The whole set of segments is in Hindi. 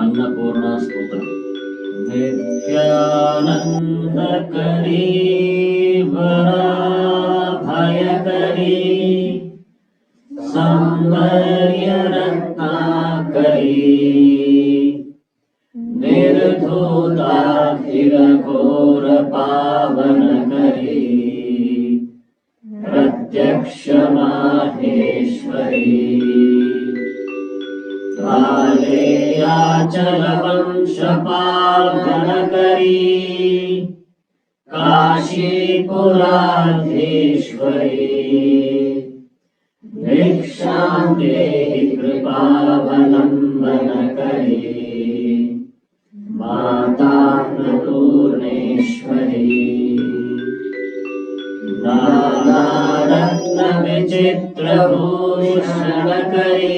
अन्नपूर्णा स्तोत्र। नित्यानंदकरी वराभयकरी सौंदर्य रत्नाकरी निर्धूताखिलघोर पावनकरी प्रत्यक्ष माहेश्वरी कालेयाचल वंश पावनकरी काशीपुराधीश्वरी भिक्षां देहि कृपावलम्बनकरी मातान्नपूर्णेश्वरी नानारत्नविचित्रभूषणकरी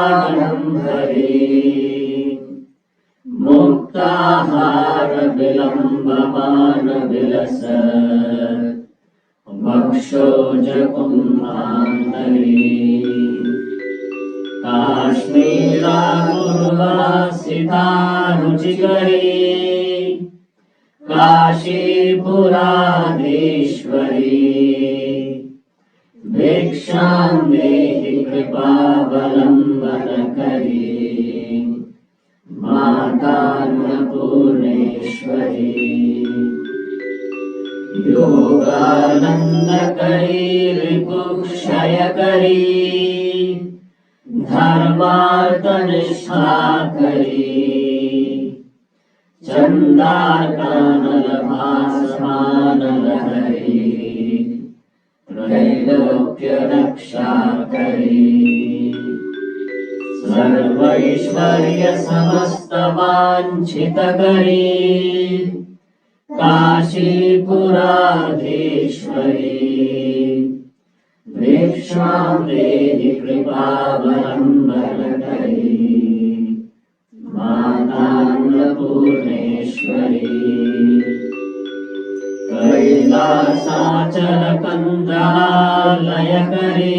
हेमाम्बराडम्बरी मुक्ताहार विलम्बमानविलस वक्षोजकुम्भान्तरी काश्मीरागुर्वासिता रुचिकरी काशीपुराधीश्वरी भिक्षां देहि कृपावलम्बनकरी मातान्नपूर्णेश्वरी योगानन्दकरी रिपुक्षयकरी धर्मार्थनिष्ठाकरी चन्दार्कानलभासमानलहरी त्रैलोक्यरक्षाकरी सर्वैश्वर्य समस्तवाञ्छितकरी काशीपुराधीश्वरी भिक्षां देहि कृपावलम्बनकरी मातान्नपूर्णेश्वरी कैलासाचलकन्दालयकरी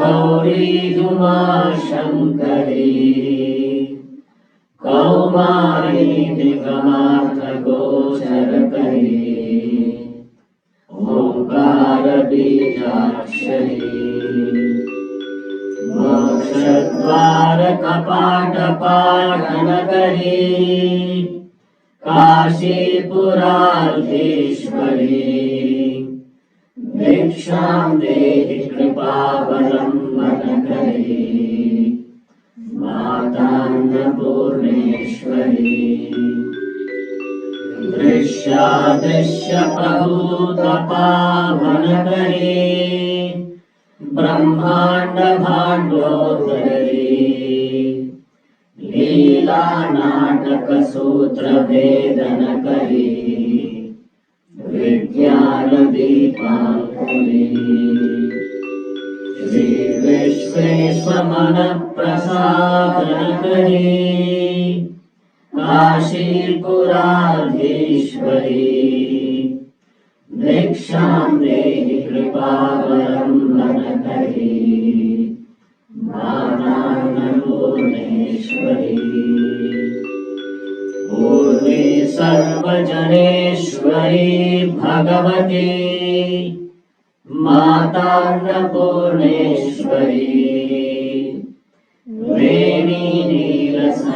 गौरी उमाशङ्करी कौमारी निगमार्थगोचरकरी ओंकार बीजाक्षरी मोक्षद्वार कपाटपाटनकरी काशीपुराधीश्वरी भिक्षां देहि कृपावलम्बनकरी मातान्नपूर्णेश्वरी दृश्यादृश्यप्रभूतपावनकरी ब्रह्माण्ड भाण्डोदरी लीला नाटक सूत्र भेदनकरी विज्ञान दीपांकुरी श्री विश्वेश्वमन प्रसादनकरी काशीपुराधीश्वरी भिक्षां देहि कृपावलम्बनकरी मातान्नपूर्णेश्वरी पूर्वे सर्वजनेश्वरी भगवती मातान्नपूर्णेश्वरी वेणी नीलसमानकुन्तलहरी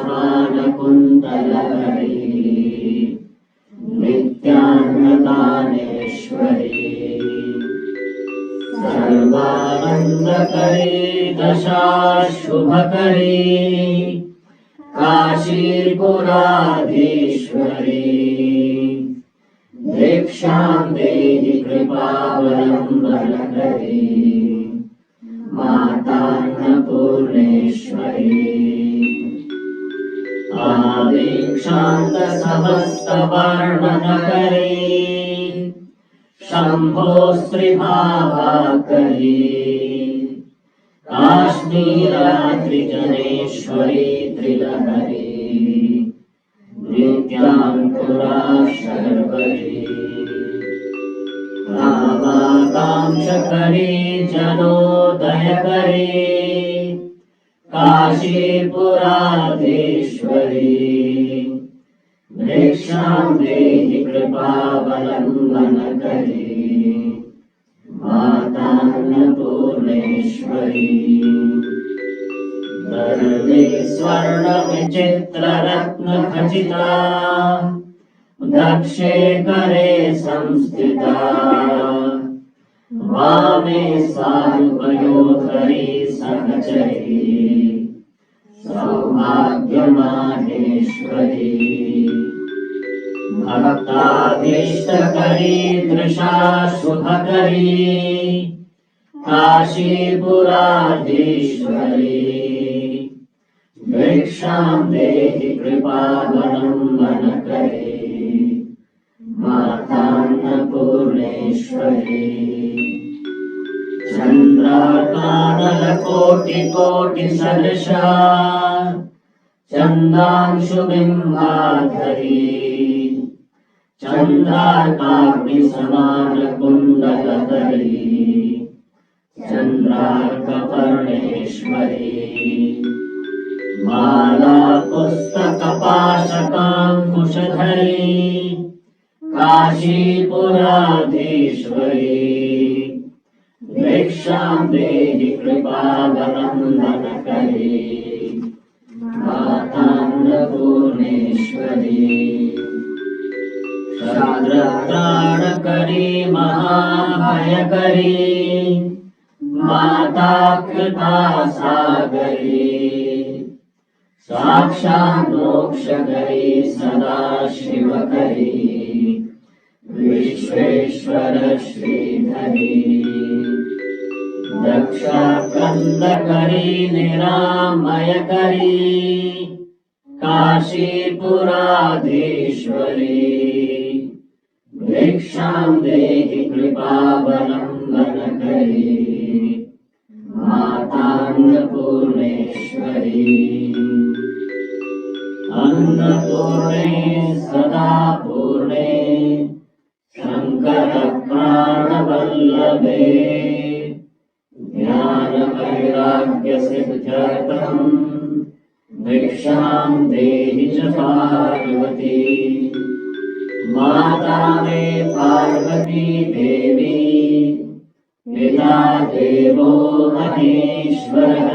नित्यान्नदानेश्वरी सर्वानन्दकरी दशाशुभकरी काशीपुराधीश्वरी भिक्षां देहि कृपावलम्बनकरी मातान्नपूर्णेश्वरी आदिक्षान्त समस्तवर्णनकरी शम्भो श्रीभावाकरी काश्मीरात्रिजनेश्वरी त्रिलहरी नित्याङ्कुरा शर्वरी कामाकाङ्क्षकरी जनोदयकरी काशीपुराधीश्वरी भिक्षां देहि कृपावलम्बनकरी मातान्नपूर्णेश्वरी दर्वे स्वर्णविचित्ररत्नखचिता दक्षे करे संस्थिता वामे साधुपयोधरी सहचरी सौभाग्यमाहेश्वरी भक्ताभीष्टकरी दृशा शुभकरी काशीपुराधीश्वरी भिक्षां देहि कृपावलम्बनकरी मातान्नपूर्णेश्वरी चन्द्राकानलकोटिकोटिसदृशा चन्दांशुबिम्बाधरी चन्द्रार्काग्निसमानकुण्डलधरी चन्द्रार्कपर्णेश्वरी माला पुस्तकपाशकाङ्कुशधरी काशीपुराधीश्वरी भिक्षां देहि कृपावलम्बनकरी मातान्नपूर्णेश्वरी क्षात्रत्राणकरी महाभयकरी माता कृपा सागरी साक्षात् मोक्षकरी सदा शिवकरी विश्वेश्वर श्रीधरी दक्षाकन्दकरी निरामयकरी काशीपुराधीश्वरी भिक्षां देहि कृपावलम्बनकरी मातान्नपूर्णेश्वरी अन्नपूर्णे सदा पूर्णे शङ्करप्राणवल्लभे ज्ञानवैराग्यसिद्ध्यर्थं भिक्षां देहि च पार्वती माता मे पार्वती देवी पिता देवो महेश्वरः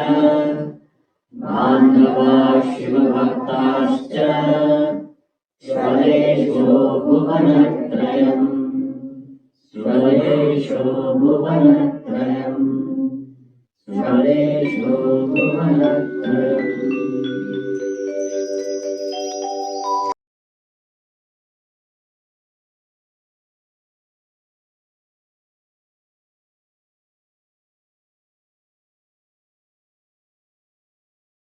बान्धवा शिवभक्ताश्च स्वदेशो भुवनत्रयम् स्वदेशो भुवनत्रयम् स्वदेशो भुवनत्रयम्